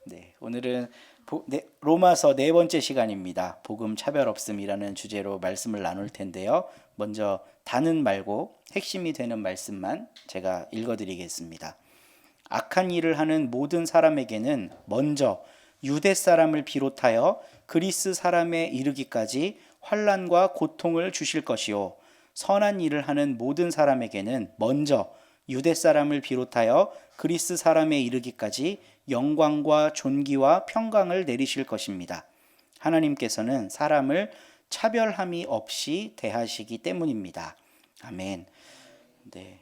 네, 오늘은 로마서 네 번째 시간입니다. 복음 차별 없음이라는 주제로 말씀을 나눌 텐데요. 먼저 다는 말고 핵심이 되는 말씀만 제가 읽어드리겠습니다. 악한 일을 하는 모든 사람에게는 먼저 유대 사람을 비롯하여 그리스 사람에 이르기까지 환난과 고통을 주실 것이요 선한 일을 하는 모든 사람에게는 먼저 유대 사람을 비롯하여 그리스 사람에 이르기까지 영광과 존귀와 평강을 내리실 것입니다. 하나님께서는 사람을 차별함이 없이 대하시기 때문입니다. 아멘. 네.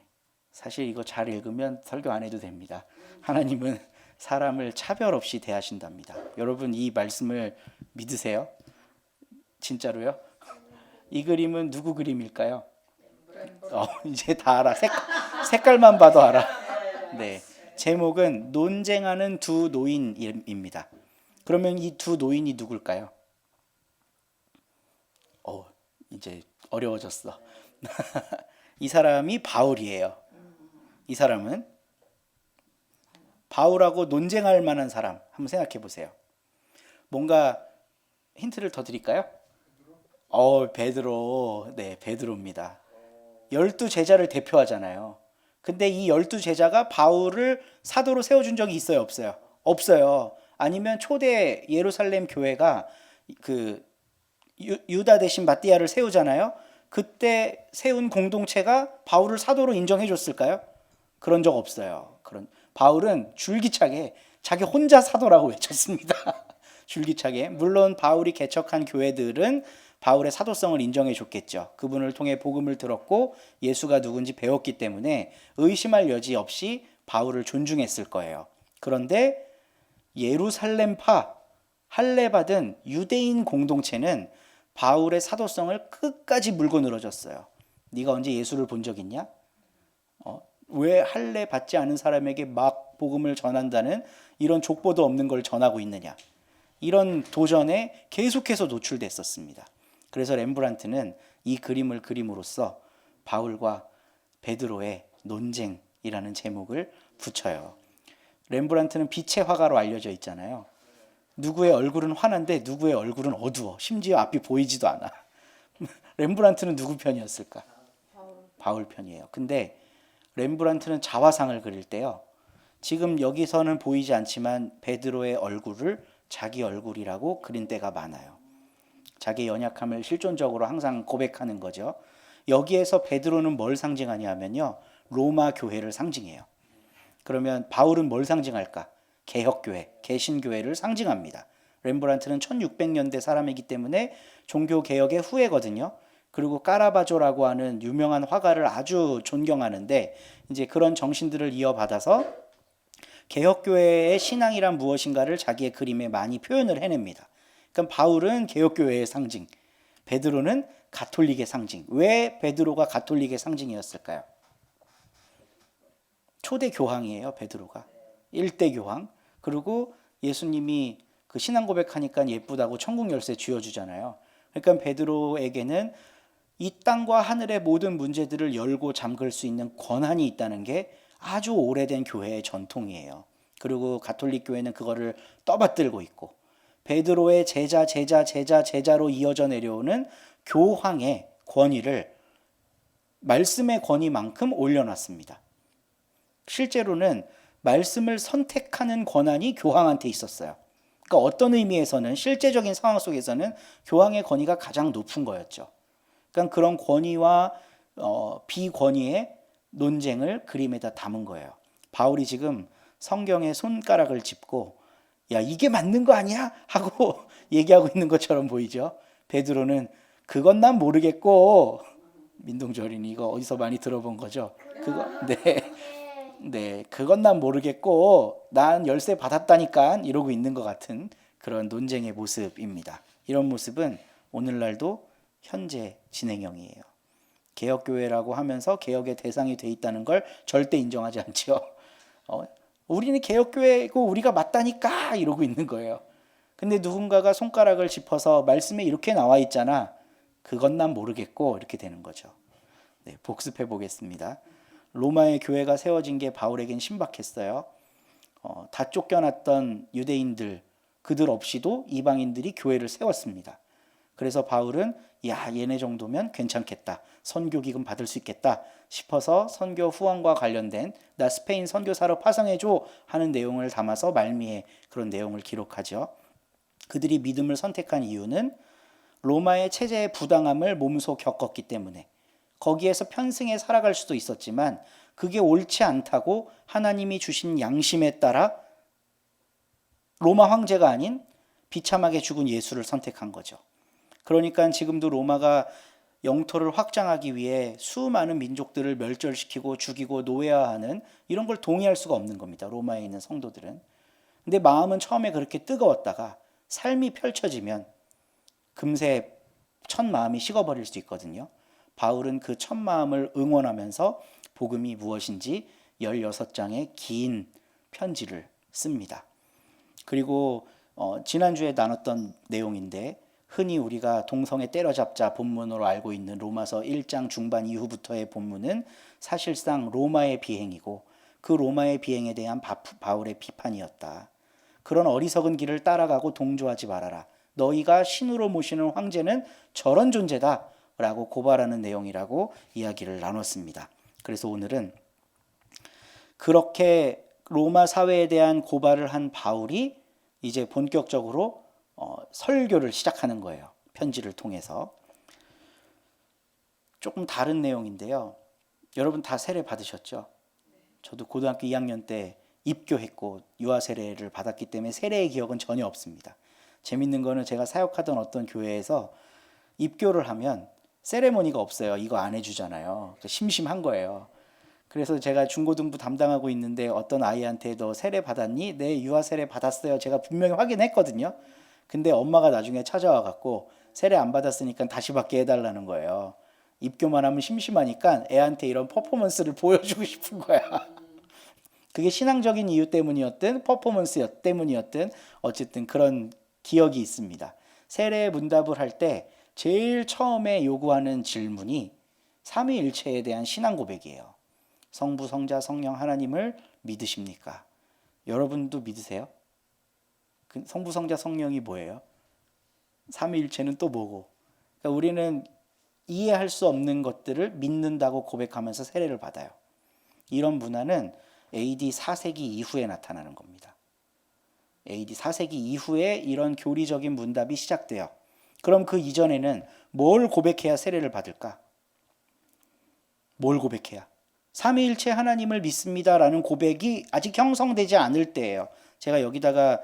사실 이거 잘 읽으면 설교 안 해도 됩니다. 하나님은 사람을 차별 없이 대하신답니다. 여러분 이 말씀을 믿으세요? 진짜로요? 이 그림은 누구 그림일까요? 이제 다 알아. 색깔만 봐도 알아. 네. 제목은 논쟁하는 두 노인입니다. 그러면 이 두 노인이 누굴까요? 이제 어려워졌어. 이 사람이 바울이에요. 이 사람은 바울하고 논쟁할 만한 사람. 한번 생각해 보세요. 뭔가 힌트를 더 드릴까요? 베드로. 네, 베드로입니다. 12제자를 대표하잖아요. 근데 이 12제자가 바울을 사도로 세워준 적이 있어요, 없어요? 없어요. 아니면 초대 예루살렘 교회가 그 유다 대신 마띠아를 세우잖아요. 그때 세운 공동체가 바울을 사도로 인정해 줬을까요? 그런 적 없어요. 바울은 줄기차게 자기 혼자 사도라고 외쳤습니다. 줄기차게. 물론 바울이 개척한 교회들은 바울의 사도성을 인정해 줬겠죠. 그분을 통해 복음을 들었고 예수가 누군지 배웠기 때문에 의심할 여지 없이 바울을 존중했을 거예요. 그런데 예루살렘파 할례받은 유대인 공동체는 바울의 사도성을 끝까지 물고 늘어졌어요. 네가 언제 예수를 본 적 있냐? 왜 할례 받지 않은 사람에게 막 복음을 전한다는 이런 족보도 없는 걸 전하고 있느냐? 이런 도전에 계속해서 노출됐었습니다. 그래서 렘브란트는 이 그림을 그림으로써 바울과 베드로의 논쟁이라는 제목을 붙여요. 렘브란트는 빛의 화가로 알려져 있잖아요. 누구의 얼굴은 환한데 누구의 얼굴은 어두워. 심지어 앞이 보이지도 않아. 렘브란트는 누구 편이었을까? 바울 편이에요. 근데 렘브란트는 자화상을 그릴 때요. 지금 여기서는 보이지 않지만 베드로의 얼굴을 자기 얼굴이라고 그린 때가 많아요. 자기의 연약함을 실존적으로 항상 고백하는 거죠. 여기에서 베드로는 뭘 상징하냐 하면요. 로마 교회를 상징해요. 그러면 바울은 뭘 상징할까? 개혁교회, 개신교회를 상징합니다. 렘브란트는 1600년대 사람이기 때문에 종교개혁의 후예거든요. 그리고 까라바조라고 하는 유명한 화가를 아주 존경하는데 이제 그런 정신들을 이어받아서 개혁교회의 신앙이란 무엇인가를 자기의 그림에 많이 표현을 해냅니다. 그럼 바울은 개혁교회의 상징, 베드로는 가톨릭의 상징. 왜 베드로가 가톨릭의 상징이었을까요? 초대 교황이에요, 베드로가. 1대 교황. 그리고 예수님이 그 신앙 고백하니까 예쁘다고 천국 열쇠 쥐어주잖아요. 그러니까 베드로에게는 이 땅과 하늘의 모든 문제들을 열고 잠글 수 있는 권한이 있다는 게 아주 오래된 교회의 전통이에요. 그리고 가톨릭 교회는 그거를 떠받들고 있고 베드로의 제자로 이어져 내려오는 교황의 권위를 말씀의 권위만큼 올려놨습니다. 실제로는 말씀을 선택하는 권한이 교황한테 있었어요. 그러니까 어떤 의미에서는 실제적인 상황 속에서는 교황의 권위가 가장 높은 거였죠. 그러니까 그런 권위와 비권위의 논쟁을 그림에다 담은 거예요. 바울이 지금 성경에 손가락을 짚고 야 이게 맞는 거 아니야? 하고 얘기하고 있는 것처럼 보이죠. 베드로는 그건 난 모르겠고 민동주 어린이 이거 어디서 많이 들어본 거죠? 네, 그건 난 모르겠고 난 열쇠 받았다니까 이러고 있는 것 같은 그런 논쟁의 모습입니다. 이런 모습은 오늘날도 현재 진행형이에요. 개혁교회라고 하면서 개혁의 대상이 돼 있다는 걸 절대 인정하지 않죠. 우리는 개혁교회고 우리가 맞다니까 이러고 있는 거예요. 근데 누군가가 손가락을 짚어서 말씀에 이렇게 나와 있잖아. 그건 난 모르겠고 이렇게 되는 거죠. 네, 복습해 보겠습니다. 로마의 교회가 세워진 게 바울에겐 신박했어요. 다 쫓겨났던 유대인들 그들 없이도 이방인들이 교회를 세웠습니다. 그래서 바울은 야, 얘네 정도면 괜찮겠다. 선교 기금 받을 수 있겠다 싶어서 선교 후원과 관련된 나 스페인 선교사로 파송해줘 하는 내용을 담아서 말미에 그런 내용을 기록하죠. 그들이 믿음을 선택한 이유는 로마의 체제의 부당함을 몸소 겪었기 때문에 거기에서 편승해 살아갈 수도 있었지만 그게 옳지 않다고 하나님이 주신 양심에 따라 로마 황제가 아닌 비참하게 죽은 예수를 선택한 거죠. 그러니까 지금도 로마가 영토를 확장하기 위해 수많은 민족들을 멸절시키고 죽이고 노예화하는 이런 걸 동의할 수가 없는 겁니다. 로마에 있는 성도들은. 근데 마음은 처음에 그렇게 뜨거웠다가 삶이 펼쳐지면 금세 첫 마음이 식어버릴 수 있거든요. 바울은 그 첫 마음을 응원하면서 복음이 무엇인지 16장의 긴 편지를 씁니다. 그리고 지난주에 나눴던 내용인데 흔히 우리가 동성애 때려잡자 본문으로 알고 있는 로마서 1장 중반 이후부터의 본문은 사실상 로마의 비행이고 그 로마의 비행에 대한 바울의 비판이었다. 그런 어리석은 길을 따라가고 동조하지 말아라. 너희가 신으로 모시는 황제는 저런 존재다 라고 고발하는 내용이라고 이야기를 나눴습니다. 그래서 오늘은 그렇게 로마 사회에 대한 고발을 한 바울이 이제 본격적으로 설교를 시작하는 거예요. 편지를 통해서. 조금 다른 내용인데요. 여러분 다 세례 받으셨죠? 저도 고등학교 2학년 때 입교했고 유아 세례를 받았기 때문에 세례의 기억은 전혀 없습니다. 재밌는 거는 제가 사역하던 어떤 교회에서 입교를 하면 세레모니가 없어요. 이거 안 해주잖아요. 심심한 거예요. 그래서 제가 중고등부 담당하고 있는데 어떤 아이한테 너 세례 받았니? 네, 유아 세례 받았어요. 제가 분명히 확인했거든요. 근데 엄마가 나중에 찾아와 갖고 세례 안 받았으니까 다시 받게 해달라는 거예요. 입교만 하면 심심하니까 애한테 이런 퍼포먼스를 보여주고 싶은 거야. 그게 신앙적인 이유 때문이었든 퍼포먼스 때문이었든 어쨌든 그런 기억이 있습니다. 세례 문답을 할 때 제일 처음에 요구하는 질문이 삼위일체에 대한 신앙 고백이에요. 성부, 성자, 성령 하나님을 믿으십니까? 여러분도 믿으세요? 성부, 성자, 성령이 뭐예요? 삼위일체는 또 뭐고? 그러니까 우리는 이해할 수 없는 것들을 믿는다고 고백하면서 세례를 받아요. 이런 문화는 AD 4세기 이후에 나타나는 겁니다. AD 4세기 이후에 이런 교리적인 문답이 시작돼요. 그럼 그 이전에는 뭘 고백해야 세례를 받을까? 뭘 고백해야? 삼위일체 하나님을 믿습니다라는 고백이 아직 형성되지 않을 때예요. 제가 여기다가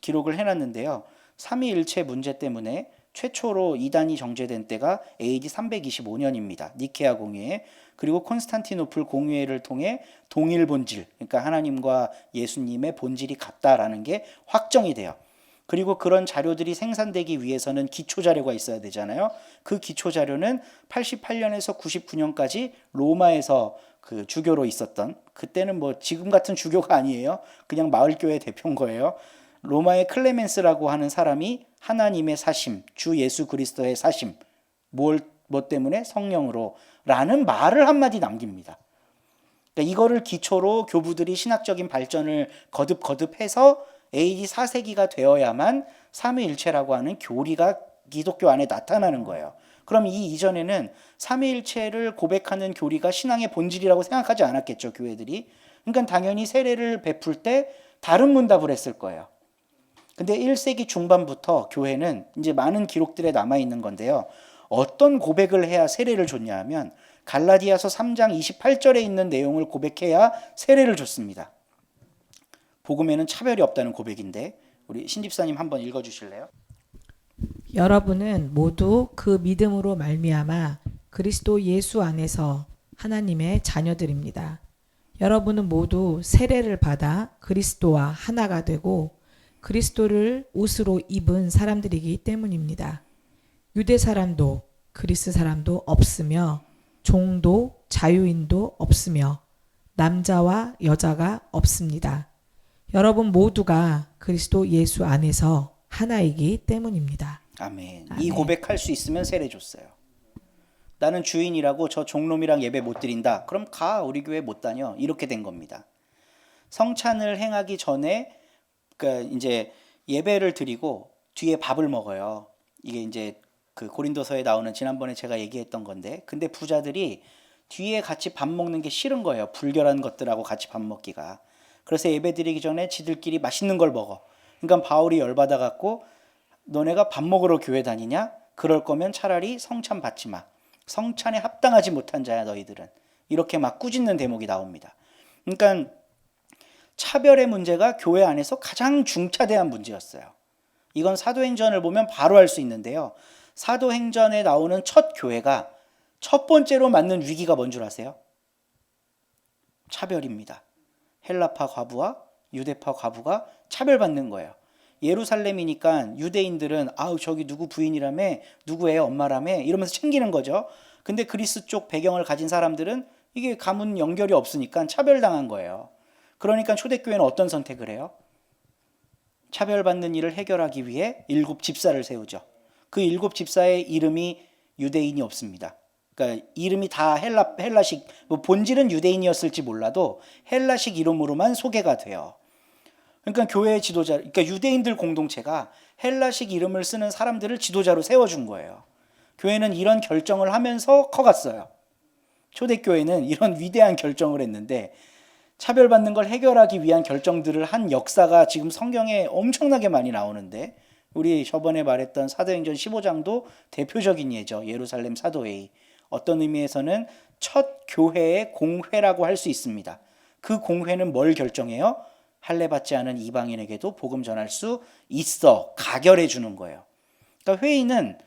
기록을 해놨는데요. 삼위일체 문제 때문에 최초로 이단이 정죄된 때가 AD 325년입니다. 니케아 공의회. 그리고 콘스탄티노플 공의회를 통해 동일 본질, 그러니까 하나님과 예수님의 본질이 같다라는 게 확정이 돼요. 그리고 그런 자료들이 생산되기 위해서는 기초 자료가 있어야 되잖아요. 그 기초 자료는 88년에서 99년까지 로마에서 그 주교로 있었던, 그때는 뭐 지금 같은 주교가 아니에요. 그냥 마을교회 대표인 거예요. 로마의 클레멘스라고 하는 사람이 하나님의 사심, 주 예수 그리스도의 사심, 뭐 때문에? 성령으로 라는 말을 한마디 남깁니다. 그러니까 이거를 기초로 교부들이 신학적인 발전을 거듭해서 AD 4세기가 되어야만 삼위일체라고 하는 교리가 기독교 안에 나타나는 거예요. 그럼 이 이전에는 삼위일체를 고백하는 교리가 신앙의 본질이라고 생각하지 않았겠죠, 교회들이. 그러니까 당연히 세례를 베풀 때 다른 문답을 했을 거예요. 근데 1세기 중반부터 교회는 이제 많은 기록들에 남아있는 건데요. 어떤 고백을 해야 세례를 줬냐 하면 갈라디아서 3장 28절에 있는 내용을 고백해야 세례를 줬습니다. 복음에는 차별이 없다는 고백인데 우리 신집사님 한번 읽어주실래요? 여러분은 모두 그 믿음으로 말미암아 그리스도 예수 안에서 하나님의 자녀들입니다. 여러분은 모두 세례를 받아 그리스도와 하나가 되고 그리스도를 옷으로 입은 사람들이기 때문입니다. 유대 사람도 그리스 사람도 없으며 종도 자유인도 없으며 남자와 여자가 없습니다. 여러분 모두가 그리스도 예수 안에서 하나이기 때문입니다. 아멘. 아멘. 이 고백할 수 있으면 세례 줬어요. 나는 주인이라고 저 종놈이랑 예배 못 드린다. 그럼 가, 우리 교회 못 다녀. 이렇게 된 겁니다. 성찬을 행하기 전에 그러니까 이제 예배를 드리고 뒤에 밥을 먹어요. 이게 이제 그 고린도서에 나오는 지난번에 제가 얘기했던 건데, 근데 부자들이 뒤에 같이 밥 먹는 게 싫은 거예요. 불결한 것들하고 같이 밥 먹기가. 그래서 예배 드리기 전에 지들끼리 맛있는 걸 먹어. 그러니까 바울이 열받아 갖고 너네가 밥 먹으러 교회 다니냐? 그럴 거면 차라리 성찬 받지 마. 성찬에 합당하지 못한 자야 너희들은. 이렇게 막 꾸짖는 대목이 나옵니다. 그러니까 차별의 문제가 교회 안에서 가장 중차대한 문제였어요. 이건 사도행전을 보면 바로 알 수 있는데요. 사도행전에 나오는 첫 교회가 첫 번째로 맞는 위기가 뭔 줄 아세요? 차별입니다. 헬라파 과부와 유대파 과부가 차별받는 거예요. 예루살렘이니까 유대인들은 아우 저기 누구 부인이라며 누구 애 엄마라며 이러면서 챙기는 거죠. 근데 그리스 쪽 배경을 가진 사람들은 이게 가문 연결이 없으니까 차별당한 거예요. 그러니까 초대교회는 어떤 선택을 해요? 차별받는 일을 해결하기 위해 7 집사를 세우죠. 그 7 집사의 이름이 유대인이 없습니다. 그러니까 이름이 다 헬라식, 뭐 본질은 유대인이었을지 몰라도 헬라식 이름으로만 소개가 돼요. 그러니까 교회의 지도자, 그러니까 유대인들 공동체가 헬라식 이름을 쓰는 사람들을 지도자로 세워준 거예요. 교회는 이런 결정을 하면서 커갔어요. 초대교회는 이런 위대한 결정을 했는데 차별받는 걸 해결하기 위한 결정들을 한 역사가 지금 성경에 엄청나게 많이 나오는데, 우리 저번에 말했던 사도행전 15장도 대표적인 예죠. 예루살렘 사도회의. 어떤 의미에서는 첫 교회의 공회라고 할 수 있습니다. 그 공회는 뭘 결정해요? 할례받지 않은 이방인에게도 복음 전할 수 있어. 가결해 주는 거예요. 그러니까 회의는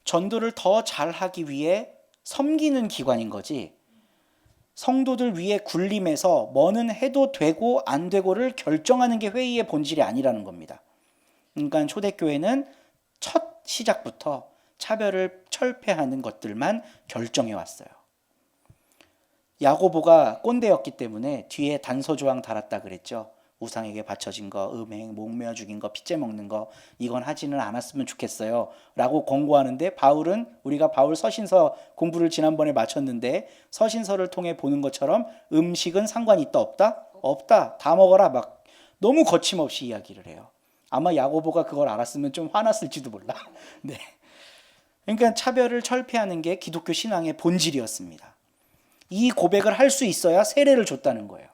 전도를 더 잘하기 위해 섬기는 기관인 거지, 성도들 위에 군림해서 뭐는 해도 되고 안 되고를 결정하는 게 회의의 본질이 아니라는 겁니다. 그러니까 초대교회는 첫 시작부터 차별을 철폐하는 것들만 결정해 왔어요. 야고보가 꼰대였기 때문에 뒤에 단서조항 달았다 그랬죠. 우상에게 바쳐진 거, 음행, 목매어 죽인 거, 핏째 먹는 거, 이건 하지는 않았으면 좋겠어요 라고 권고하는데, 바울은, 우리가 바울 서신서 공부를 지난번에 마쳤는데 서신서를 통해 보는 것처럼 음식은 상관이 있다 없다? 없다. 다 먹어라. 막 너무 거침없이 이야기를 해요. 아마 야고보가 그걸 알았으면 좀 화났을지도 몰라. 네. 그러니까 차별을 철폐하는 게 기독교 신앙의 본질이었습니다. 이 고백을 할 수 있어야 세례를 줬다는 거예요.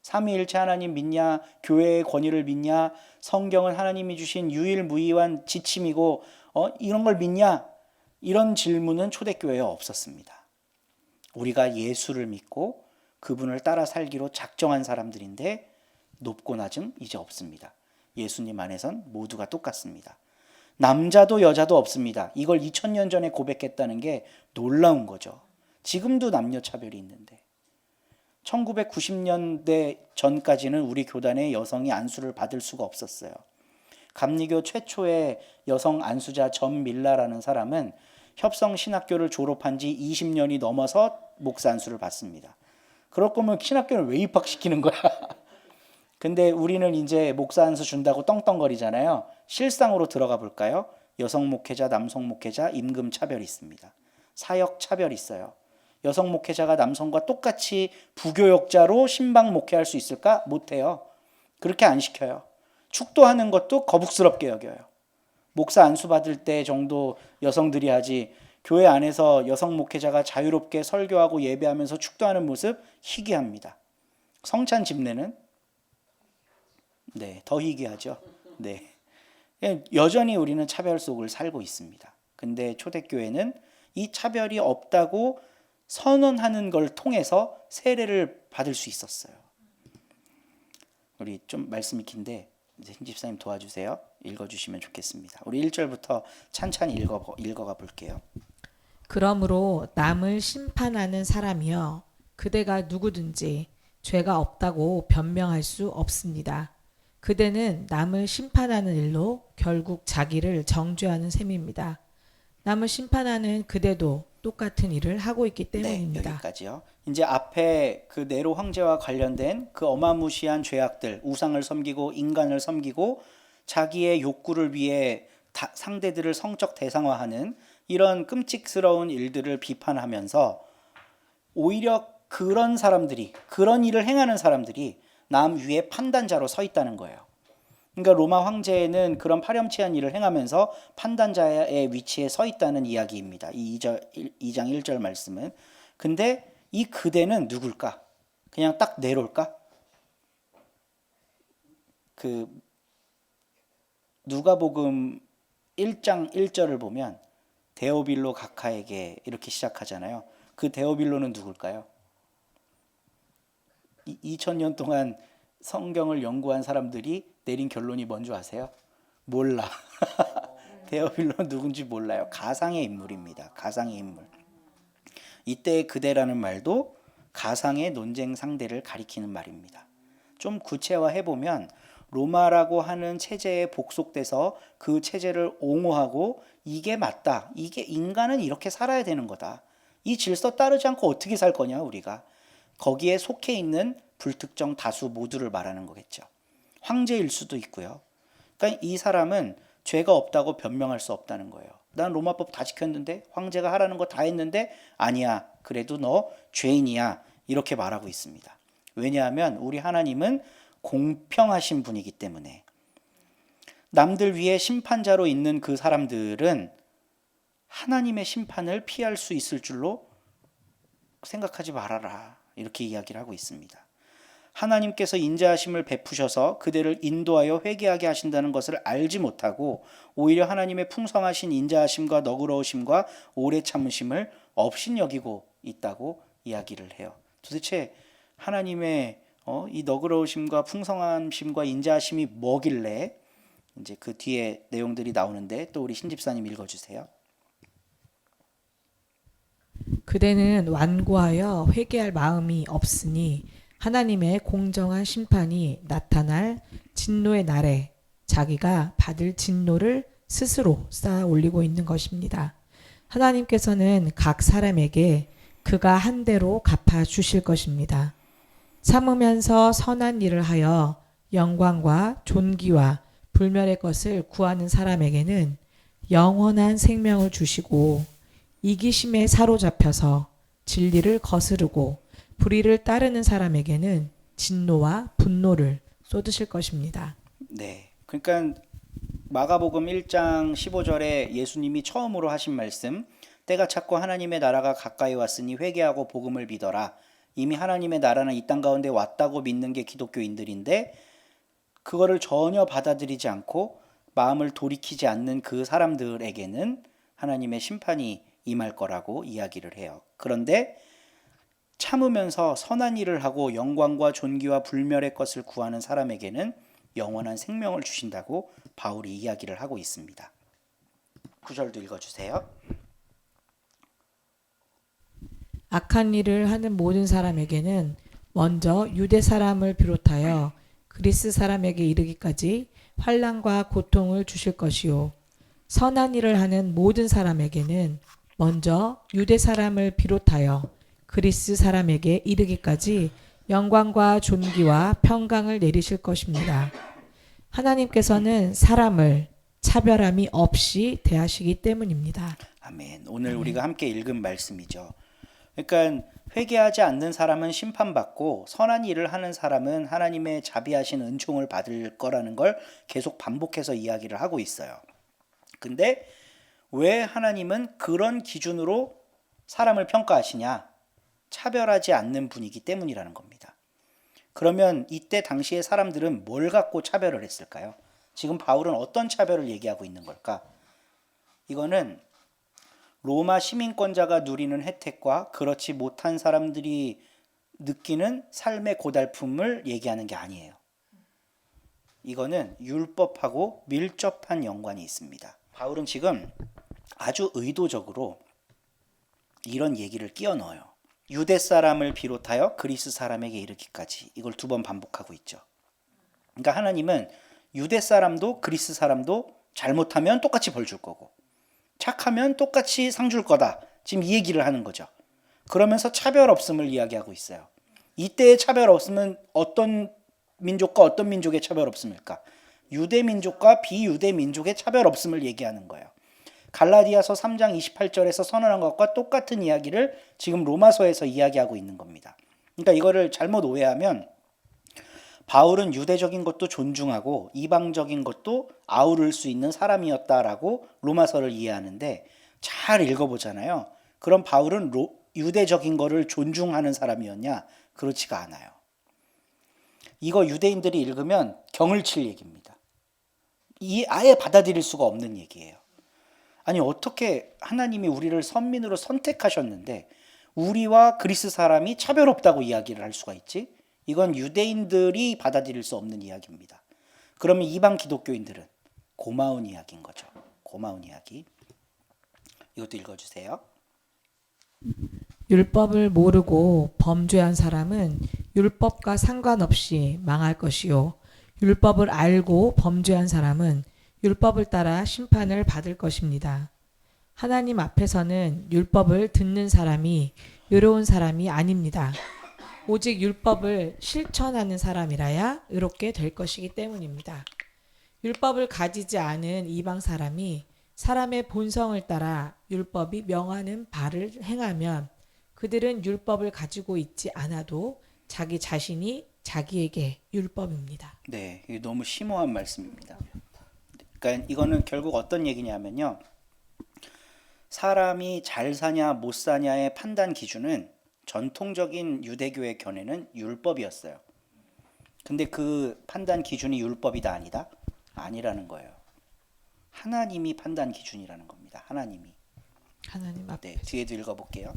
삼위일체 하나님 믿냐? 교회의 권위를 믿냐? 성경은 하나님이 주신 유일무이한 지침이고 이런 걸 믿냐? 이런 질문은 초대교회에 없었습니다. 우리가 예수를 믿고 그분을 따라 살기로 작정한 사람들인데 높고 낮음 이제 없습니다. 예수님 안에선 모두가 똑같습니다. 남자도 여자도 없습니다. 이걸 2000년 전에 고백했다는 게 놀라운 거죠. 지금도 남녀 차별이 있는데 1990년대 전까지는 우리 교단에 여성이 안수를 받을 수가 없었어요. 감리교 최초의 여성 안수자 전 밀라라는 사람은 협성신학교를 졸업한 지 20년이 넘어서 목사 안수를 받습니다. 그럴 거면 신학교를 왜 입학시키는 거야? 근데 우리는 이제 목사 안수 준다고 떵떵거리잖아요. 실상으로 들어가 볼까요? 여성 목회자, 남성 목회자, 임금 차별이 있습니다. 사역 차별이 있어요. 여성 목회자가 남성과 똑같이 부교역자로 신방 목회할 수 있을까? 못해요. 그렇게 안 시켜요. 축도하는 것도 거북스럽게 여겨요. 목사 안수 받을 때 정도 여성들이 하지, 교회 안에서 여성 목회자가 자유롭게 설교하고 예배하면서 축도하는 모습 희귀합니다. 성찬 집례는 더 희귀하죠. 여전히 우리는 차별 속을 살고 있습니다. 근데 초대교회는 이 차별이 없다고 선언하는 걸 통해서 세례를 받을 수 있었어요. 우리 좀 말씀이 긴데 이제 신 집사님 도와주세요. 읽어주시면 좋겠습니다. 우리 1절부터 찬찬히 읽어가 볼게요. 그러므로 남을 심판하는 사람이여, 그대가 누구든지 죄가 없다고 변명할 수 없습니다. 그대는 남을 심판하는 일로 결국 자기를 정죄하는 셈입니다. 남을 심판하는 그대도 똑같은 일을 하고 있기 때문입니다. 여기까지요. 이제 앞에 그 네로 황제와 관련된 그 어마무시한 죄악들, 우상을 섬기고 인간을 섬기고 자기의 욕구를 위해 상대들을 성적 대상화하는 이런 끔찍스러운 일들을 비판하면서 오히려 그런 사람들이, 그런 일을 행하는 사람들이 남 위에 판단자로 서 있다는 거예요. 그러니까 로마 황제는 그런 파렴치한 일을 행하면서 판단자의 위치에 서 있다는 이야기입니다. 이 2장 1절 말씀은. 근데 이 그대는 누굴까? 그냥 딱 내려올까? 그 누가복음 1장 1절을 보면 데오빌로 각하에게 이렇게 시작하잖아요. 그 데오빌로는 누굴까요? 2000년 동안 성경을 연구한 사람들이 내린 결론이 뭔지 아세요? 몰라. 데오빌로는 누군지 몰라요. 가상의 인물입니다. 가상의 인물. 이때의 그대라는 말도 가상의 논쟁 상대를 가리키는 말입니다. 좀 구체화해보면 로마라고 하는 체제에 복속돼서 그 체제를 옹호하고 이게 맞다. 이게 인간은 이렇게 살아야 되는 거다. 이 질서 따르지 않고 어떻게 살 거냐 우리가. 거기에 속해 있는 불특정 다수 모두를 말하는 거겠죠. 황제일 수도 있고요. 그러니까 이 사람은 죄가 없다고 변명할 수 없다는 거예요. 난 로마법 다 지켰는데 황제가 하라는 거 다 했는데 아니야. 그래도 너 죄인이야. 이렇게 말하고 있습니다. 왜냐하면 우리 하나님은 공평하신 분이기 때문에. 남들 위에 심판자로 있는 그 사람들은 하나님의 심판을 피할 수 있을 줄로 생각하지 말아라. 이렇게 이야기를 하고 있습니다. 하나님께서 인자하심을 베푸셔서 그들을 인도하여 회개하게 하신다는 것을 알지 못하고 오히려 하나님의 풍성하신 인자하심과 너그러우심과 오래 참으심을 업신여기고 있다고 이야기를 해요. 도대체 하나님의 이 너그러우심과 풍성하심과 인자하심이 뭐길래 이제 그 뒤에 내용들이 나오는데 또 우리 신집사님 읽어주세요. 그대는 완고하여 회개할 마음이 없으니 하나님의 공정한 심판이 나타날 진노의 날에 자기가 받을 진노를 스스로 쌓아 올리고 있는 것입니다. 하나님께서는 각 사람에게 그가 한 대로 갚아 주실 것입니다. 참으면서 선한 일을 하여 영광과 존귀와 불멸의 것을 구하는 사람에게는 영원한 생명을 주시고 이기심에 사로잡혀서 진리를 거스르고 불의를 따르는 사람에게는 진노와 분노를 쏟으실 것입니다. 네. 그러니까 마가복음 1장 15절에 예수님이 처음으로 하신 말씀, 때가 찼고 하나님의 나라가 가까이 왔으니 회개하고 복음을 믿어라. 이미 하나님의 나라는 이 땅 가운데 왔다고 믿는 게 기독교인들인데 그거를 전혀 받아들이지 않고 마음을 돌이키지 않는 그 사람들에게는 하나님의 심판이 임할 거라고 이야기를 해요. 그런데 참으면서 선한 일을 하고 영광과 존귀와 불멸의 것을 구하는 사람에게는 영원한 생명을 주신다고 바울이 이야기를 하고 있습니다. 9절도 읽어주세요. 악한 일을 하는 모든 사람에게는 먼저 유대 사람을 비롯하여 그리스 사람에게 이르기까지 환난과 고통을 주실 것이요 선한 일을 하는 모든 사람에게는 먼저 유대 사람을 비롯하여 그리스 사람에게 이르기까지 영광과 존귀와 평강을 내리실 것입니다. 하나님께서는 사람을 차별함이 없이 대하시기 때문입니다. 아멘. 오늘 우리가 함께 읽은 말씀이죠. 그러니까 회개하지 않는 사람은 심판받고 선한 일을 하는 사람은 하나님의 자비하신 은총을 받을 거라는 걸 계속 반복해서 이야기를 하고 있어요. 근데 왜 하나님은 그런 기준으로 사람을 평가하시냐? 차별하지 않는 분이기 때문이라는 겁니다. 그러면 이때 당시의 사람들은 뭘 갖고 차별을 했을까요? 지금 바울은 어떤 차별을 얘기하고 있는 걸까? 이거는 로마 시민권자가 누리는 혜택과 그렇지 못한 사람들이 느끼는 삶의 고달픔을 얘기하는 게 아니에요. 이거는 율법하고 밀접한 연관이 있습니다. 바울은 지금 아주 의도적으로 이런 얘기를 끼워 넣어요. 유대 사람을 비롯하여 그리스 사람에게 이르기까지. 이걸 2번 반복하고 있죠. 그러니까 하나님은 유대 사람도 그리스 사람도 잘못하면 똑같이 벌 줄 거고 착하면 똑같이 상 줄 거다. 지금 이 얘기를 하는 거죠. 그러면서 차별 없음을 이야기하고 있어요. 이때의 차별 없음은 어떤 민족과 어떤 민족의 차별 없음일까? 유대 민족과 비유대 민족의 차별 없음을 얘기하는 거예요. 갈라디아서 3장 28절에서 선언한 것과 똑같은 이야기를 지금 로마서에서 이야기하고 있는 겁니다. 그러니까 이거를 잘못 오해하면 바울은 유대적인 것도 존중하고 이방적인 것도 아우를 수 있는 사람이었다라고 로마서를 이해하는데, 잘 읽어보잖아요. 그럼 바울은 유대적인 거를 존중하는 사람이었냐? 그렇지가 않아요. 이거 유대인들이 읽으면 경을 칠 얘기입니다. 아예 받아들일 수가 없는 얘기예요. 아니, 어떻게 하나님이 우리를 선민으로 선택하셨는데 우리와 그리스 사람이 차별없다고 이야기를 할 수가 있지? 이건 유대인들이 받아들일 수 없는 이야기입니다. 그러면 이방 기독교인들은 고마운 이야기인 거죠. 고마운 이야기. 이것도 읽어주세요. 율법을 모르고 범죄한 사람은 율법과 상관없이 망할 것이요. 율법을 알고 범죄한 사람은 율법을 따라 심판을 받을 것입니다. 하나님 앞에서는 율법을 듣는 사람이 의로운 사람이 아닙니다. 오직 율법을 실천하는 사람이라야 의롭게 될 것이기 때문입니다. 율법을 가지지 않은 이방 사람이 사람의 본성을 따라 율법이 명하는 바를 행하면 그들은 율법을 가지고 있지 않아도 자기 자신이 자기에게 율법입니다. 네, 이게 너무 심오한 말씀입니다. 그러니까 이거는 결국 어떤 얘기냐면요. 사람이 잘 사냐 못 사냐의 판단 기준은 전통적인 유대교의 견해는 율법이었어요. 근데 그 판단 기준이 율법이다 아니다? 아니라는 거예요. 하나님이 판단 기준이라는 겁니다. 하나님이. 하나님 앞에. 네, 뒤에도 읽어볼게요.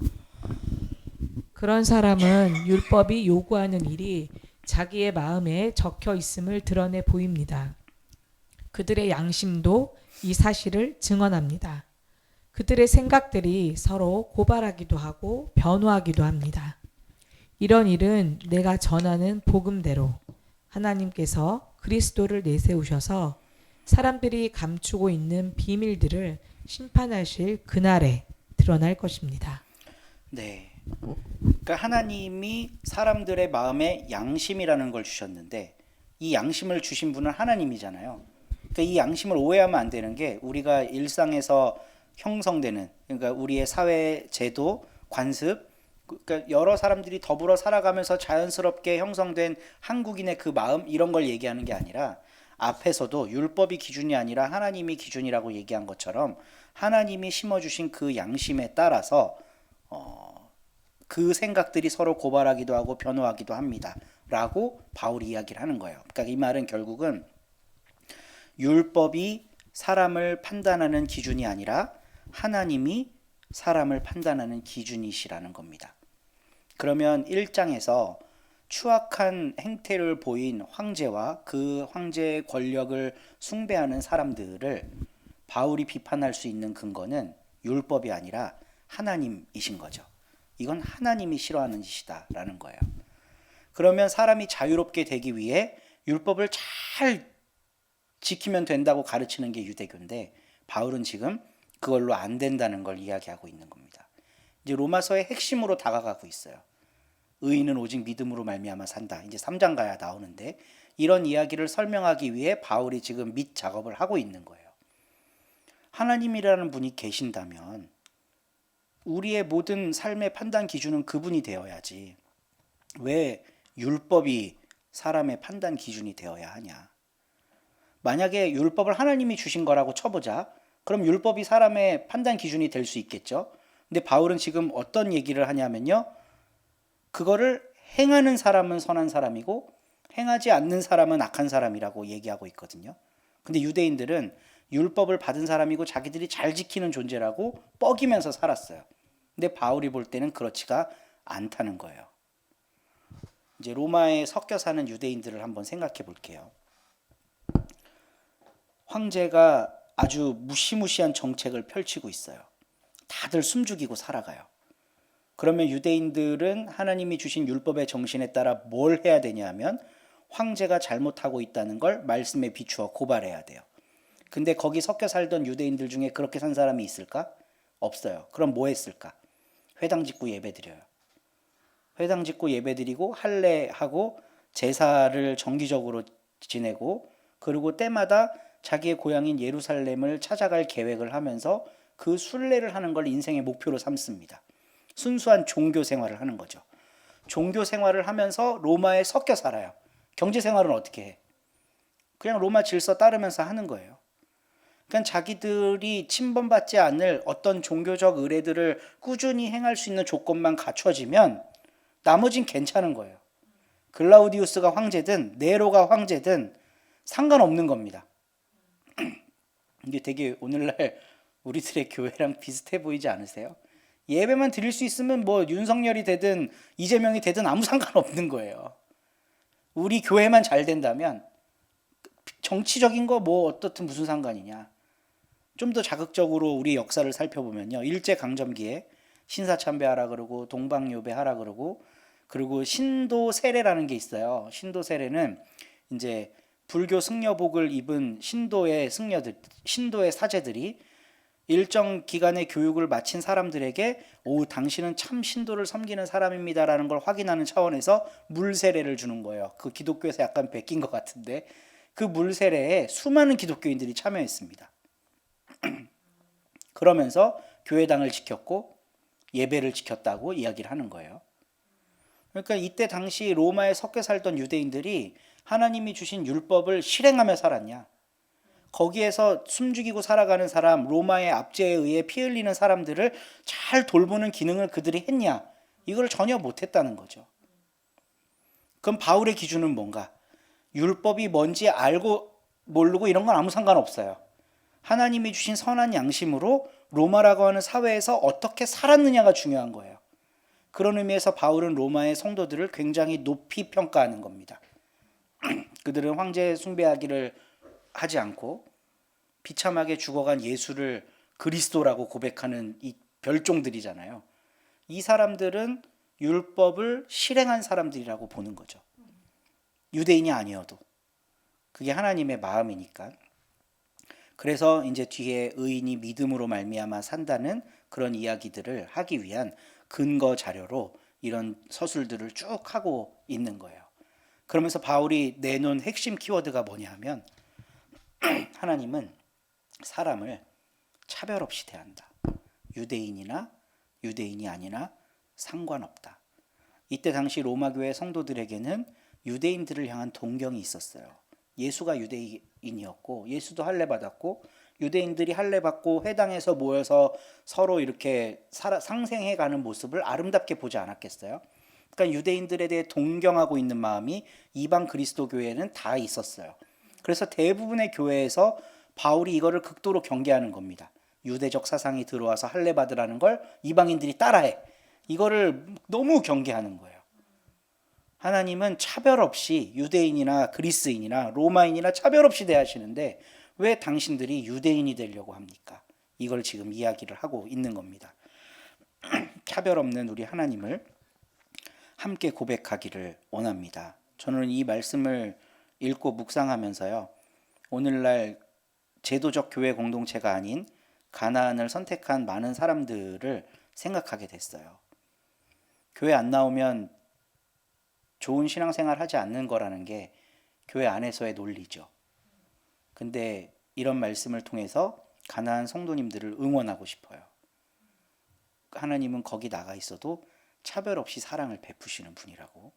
그런 사람은 율법이 요구하는 일이 자기의 마음에 적혀 있음을 드러내 보입니다. 그들의 양심도 이 사실을 증언합니다. 그들의 생각들이 서로 고발하기도 하고 변호하기도 합니다. 이런 일은 내가 전하는 복음대로 하나님께서 그리스도를 내세우셔서 사람들이 감추고 있는 비밀들을 심판하실 그날에 드러날 것입니다. 네. 그러니까 하나님이 사람들의 마음에 양심이라는 걸 주셨는데 이 양심을 주신 분은 하나님이잖아요. 그러니까 이 양심을 오해하면 안 되는 게 우리가 일상에서 형성되는, 그러니까 우리의 사회 제도, 관습, 그러니까 여러 사람들이 더불어 살아가면서 자연스럽게 형성된 한국인의 그 마음, 이런 걸 얘기하는 게 아니라 앞에서도 율법이 기준이 아니라 하나님이 기준이라고 얘기한 것처럼 하나님이 심어주신 그 양심에 따라서 그 생각들이 서로 고발하기도 하고 변호하기도 합니다. 라고 바울이 이야기를 하는 거예요. 그러니까 이 말은 결국은 율법이 사람을 판단하는 기준이 아니라 하나님이 사람을 판단하는 기준이시라는 겁니다. 그러면 1장에서 추악한 행태를 보인 황제와 그 황제의 권력을 숭배하는 사람들을 바울이 비판할 수 있는 근거는 율법이 아니라 하나님이신 거죠. 이건 하나님이 싫어하는 짓이다라는 거예요. 그러면 사람이 자유롭게 되기 위해 율법을 잘 지키면 된다고 가르치는 게 유대교인데 바울은 지금 그걸로 안 된다는 걸 이야기하고 있는 겁니다. 이제 로마서의 핵심으로 다가가고 있어요. 의인은 오직 믿음으로 말미암아 산다. 이제 3장 가야 나오는데 이런 이야기를 설명하기 위해 바울이 지금 밑 작업을 하고 있는 거예요. 하나님이라는 분이 계신다면 우리의 모든 삶의 판단 기준은 그분이 되어야지. 왜 율법이 사람의 판단 기준이 되어야 하냐? 만약에 율법을 하나님이 주신 거라고 쳐보자. 그럼 율법이 사람의 판단 기준이 될 수 있겠죠. 근데 바울은 지금 어떤 얘기를 하냐면요. 그거를 행하는 사람은 선한 사람이고 행하지 않는 사람은 악한 사람이라고 얘기하고 있거든요. 근데 유대인들은 율법을 받은 사람이고 자기들이 잘 지키는 존재라고 뻐기면서 살았어요. 근데 바울이 볼 때는 그렇지가 않다는 거예요. 이제 로마에 섞여 사는 유대인들을 한번 생각해 볼게요. 황제가 아주 무시무시한 정책을 펼치고 있어요. 다들 숨죽이고 살아가요. 그러면 유대인들은 하나님이 주신 율법의 정신에 따라 뭘 해야 되냐면 황제가 잘못하고 있다는 걸 말씀에 비추어 고발해야 돼요. 근데 거기 섞여 살던 유대인들 중에 그렇게 산 사람이 있을까? 없어요. 그럼 뭐 했을까? 회당 짓고 예배 드려요. 회당 짓고 예배 드리고 할례하고 제사를 정기적으로 지내고 그리고 때마다 자기의 고향인 예루살렘을 찾아갈 계획을 하면서 그 순례를 하는 걸 인생의 목표로 삼습니다. 순수한 종교 생활을 하는 거죠. 종교 생활을 하면서 로마에 섞여 살아요. 경제 생활은 어떻게 해? 그냥 로마 질서 따르면서 하는 거예요. 그러니까 자기들이 침범받지 않을 어떤 종교적 의례들을 꾸준히 행할 수 있는 조건만 갖춰지면 나머진 괜찮은 거예요. 글라우디우스가 황제든 네로가 황제든 상관없는 겁니다. 이게 되게 오늘날 우리들의 교회랑 비슷해 보이지 않으세요? 예배만 드릴 수 있으면 뭐 윤석열이 되든 이재명이 되든 아무 상관없는 거예요. 우리 교회만 잘 된다면 정치적인 거 뭐 어떻든 무슨 상관이냐. 좀 더 자극적으로 우리 역사를 살펴보면요. 일제강점기에 신사참배하라 그러고 동방요배하라 그러고 그리고 신도 세례라는 게 있어요. 신도 세례는 이제 불교 승려복을 입은 신도의 승려들, 신도의 사제들이 일정 기간의 교육을 마친 사람들에게 오, 당신은 참 신도를 섬기는 사람입니다라는 걸 확인하는 차원에서 물 세례를 주는 거예요. 그 기독교에서 약간 베낀 것 같은데 그 물 세례에 수많은 기독교인들이 참여했습니다. 그러면서 교회당을 지켰고 예배를 지켰다고 이야기를 하는 거예요. 그러니까 이때 당시 로마에 섞여 살던 유대인들이 하나님이 주신 율법을 실행하며 살았냐? 거기에서 숨죽이고 살아가는 사람, 로마의 압제에 의해 피 흘리는 사람들을 잘 돌보는 기능을 그들이 했냐? 이걸 전혀 못했다는 거죠. 그럼 바울의 기준은 뭔가? 율법이 뭔지 알고 모르고 이런 건 아무 상관없어요. 하나님이 주신 선한 양심으로 로마라고 하는 사회에서 어떻게 살았느냐가 중요한 거예요. 그런 의미에서 바울은 로마의 성도들을 굉장히 높이 평가하는 겁니다. 그들은 황제 숭배하기를 하지 않고 비참하게 죽어간 예수를 그리스도라고 고백하는 이 별종들이잖아요. 이 사람들은 율법을 실행한 사람들이라고 보는 거죠. 유대인이 아니어도. 그게 하나님의 마음이니까. 그래서 이제 뒤에 의인이 믿음으로 말미암아 산다는 그런 이야기들을 하기 위한 근거 자료로 이런 서술들을 쭉 하고 있는 거예요. 그러면서 바울이 내놓은 핵심 키워드가 뭐냐 하면 하나님은 사람을 차별 없이 대한다. 유대인이나 유대인이 아니나 상관없다. 이때 당시 로마 교회 성도들에게는 유대인들을 향한 동경이 있었어요. 예수가 유대인이었고 예수도 할례 받았고 유대인들이 할례 받고 회당에서 모여서 서로 이렇게 상생해가는 모습을 아름답게 보지 않았겠어요? 그러니까 유대인들에 대해 동경하고 있는 마음이 이방 그리스도 교회에는 다 있었어요. 그래서 대부분의 교회에서 바울이 이거를 극도로 경계하는 겁니다. 유대적 사상이 들어와서 할례 받으라는 걸 이방인들이 따라해. 이거를 너무 경계하는 거예요. 하나님은 차별 없이 유대인이나 그리스인이나 로마인이나 차별 없이 대하시는데 왜 당신들이 유대인이 되려고 합니까? 이걸 지금 이야기를 하고 있는 겁니다. 차별 없는 우리 하나님을 함께 고백하기를 원합니다. 저는 이 말씀을 읽고 묵상하면서요. 오늘날 제도적 교회 공동체가 아닌 가나안을 선택한 많은 사람들을 생각하게 됐어요. 교회 안 나오면 좋은 신앙생활 하지 않는 거라는 게 교회 안에서의 논리죠. 근데 이런 말씀을 통해서 가나안 성도님들을 응원하고 싶어요. 하나님은 거기 나가 있어도 차별 없이 사랑을 베푸시는 분이라고.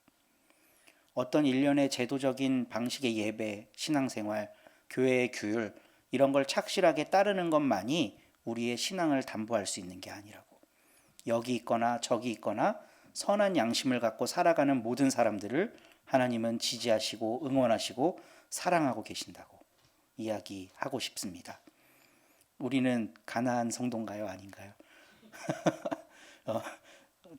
어떤 일련의 제도적인 방식의 예배, 신앙생활, 교회의 규율 이런 걸 착실하게 따르는 것만이 우리의 신앙을 담보할 수 있는 게 아니라고. 여기 있거나 저기 있거나 선한 양심을 갖고 살아가는 모든 사람들을 하나님은 지지하시고 응원하시고 사랑하고 계신다고 이야기하고 싶습니다. 우리는 가나안 성도인가요? 아닌가요?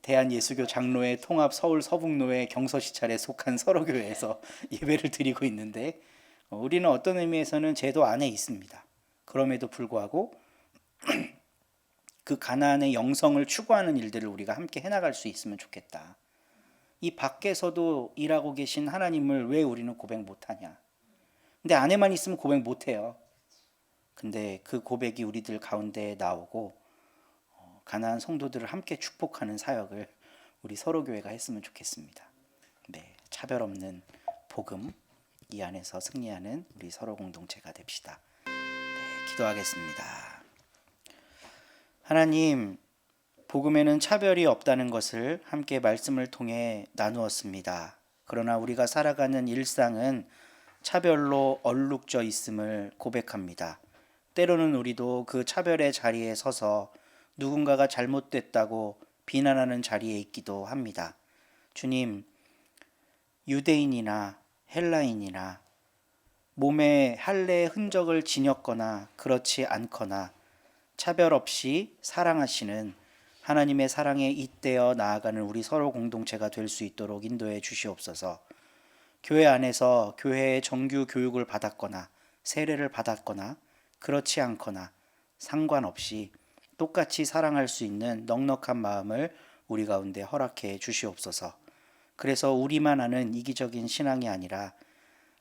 대한예수교 장로회 통합 서울 서북로회 경서시찰에 속한 서로교회에서 예배를 드리고 있는데 우리는 어떤 의미에서는 제도 안에 있습니다. 그럼에도 불구하고 그 가나안의 영성을 추구하는 일들을 우리가 함께 해나갈 수 있으면 좋겠다. 이 밖에서도 일하고 계신 하나님을 왜 우리는 고백 못하냐. 근데 안에만 있으면 고백 못해요. 근데 그 고백이 우리들 가운데 나오고 가나안 성도들을 함께 축복하는 사역을 우리 서로교회가 했으면 좋겠습니다. 네, 차별 없는 복음 이 안에서 승리하는 우리 서로 공동체가 됩시다. 네, 기도하겠습니다. 하나님, 복음에는 차별이 없다는 것을 함께 말씀을 통해 나누었습니다. 그러나 우리가 살아가는 일상은 차별로 얼룩져 있음을 고백합니다. 때로는 우리도 그 차별의 자리에 서서 누군가가 잘못됐다고 비난하는 자리에 있기도 합니다. 주님, 유대인이나 헬라인이나 몸에 할례의 흔적을 지녔거나 그렇지 않거나 차별 없이 사랑하시는 하나님의 사랑에 잇대어 나아가는 우리 서로 공동체가 될 수 있도록 인도해 주시옵소서. 교회 안에서 교회의 정규 교육을 받았거나 세례를 받았거나 그렇지 않거나 상관없이 똑같이 사랑할 수 있는 넉넉한 마음을 우리 가운데 허락해 주시옵소서. 그래서 우리만 아는 이기적인 신앙이 아니라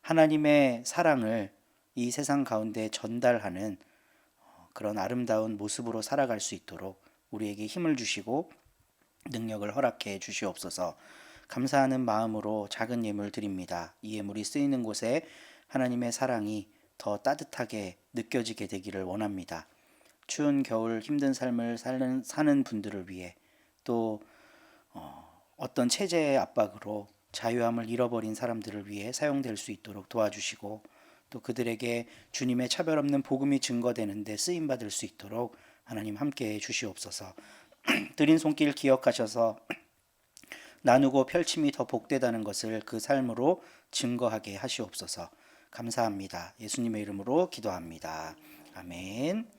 하나님의 사랑을 이 세상 가운데 전달하는 그런 아름다운 모습으로 살아갈 수 있도록 우리에게 힘을 주시고 능력을 허락해 주시옵소서. 감사하는 마음으로 작은 예물 드립니다. 이 예물이 쓰이는 곳에 하나님의 사랑이 더 따뜻하게 느껴지게 되기를 원합니다. 추운 겨울 힘든 삶을 사는 분들을 위해 또 어떤 체제의 압박으로 자유함을 잃어버린 사람들을 위해 사용될 수 있도록 도와주시고 또 그들에게 주님의 차별 없는 복음이 증거되는데 쓰임받을 수 있도록 하나님 함께해 주시옵소서. 드린 손길 기억하셔서 나누고 펼침이 더 복되다는 것을 그 삶으로 증거하게 하시옵소서. 감사합니다. 예수님의 이름으로 기도합니다. 아멘.